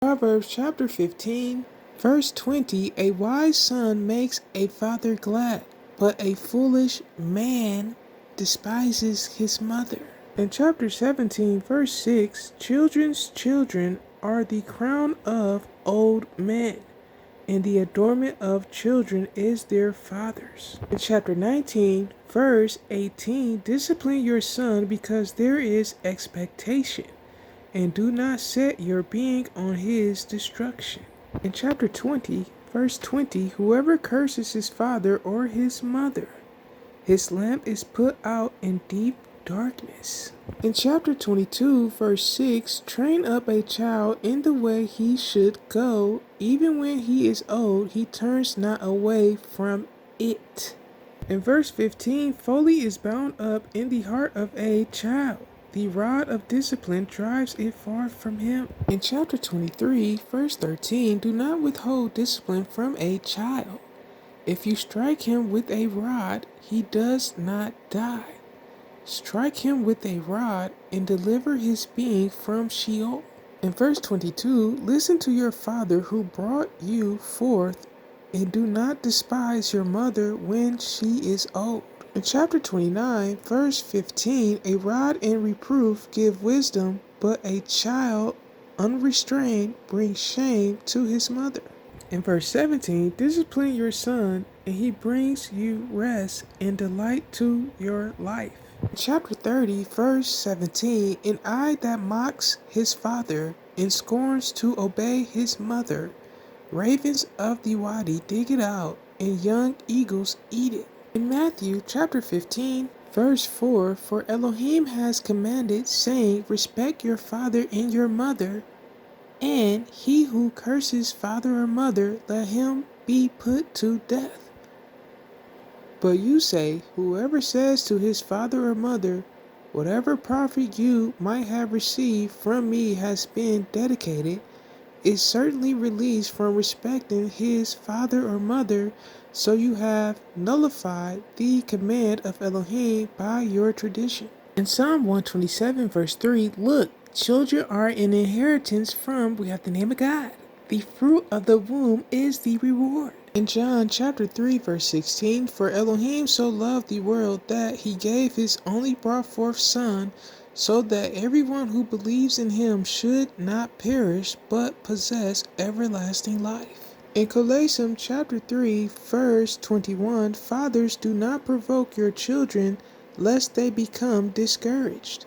Proverbs chapter 15, verse 20, a wise son makes a father glad, but a foolish man despises his mother. In chapter 17, verse 6, children's children are the crown of old men, and the adornment of children is their fathers. In chapter 19, verse 18, discipline your son because there is expectation, and do not set your being on his destruction. In chapter 20, verse 20, whoever curses his father or his mother, his lamp is put out in deep darkness. In chapter 22, verse 6, train up a child in the way he should go, even when he is old, he turns not away from it. In verse 15, folly is bound up in the heart of a child. The rod of discipline drives it far from him. In chapter 23, verse 13, do not withhold discipline from a child. If you strike him with a rod, he does not die. Strike him with a rod and deliver his being from Sheol. In verse 22, listen to your father who brought you forth, and do not despise your mother when she is old. In chapter 29, verse 15, a rod and reproof give wisdom, but a child unrestrained brings shame to his mother. In verse 17, discipline your son, and he brings you rest and delight to your life. In chapter 30, verse 17, an eye that mocks his father and scorns to obey his mother, ravens of the wadi dig it out, and young eagles eat it. In Matthew chapter 15, verse 4, for Elohim has commanded, saying, respect your father and your mother, and he who curses father or mother, let him be put to death. But you say, whoever says to his father or mother, whatever profit you might have received from me has been dedicated, is certainly released from respecting his father or mother, so you have nullified the command of Elohim by your tradition. In Psalm 127, verse 3, look, children are an inheritance from, we have the name of God. The fruit of the womb is the reward. In John chapter 3, verse 16, for Elohim so loved the world that he gave his only brought forth Son, so that everyone who believes in him should not perish, but possess everlasting life. In Colossians chapter 3, verse 21, fathers, do not provoke your children, lest they become discouraged.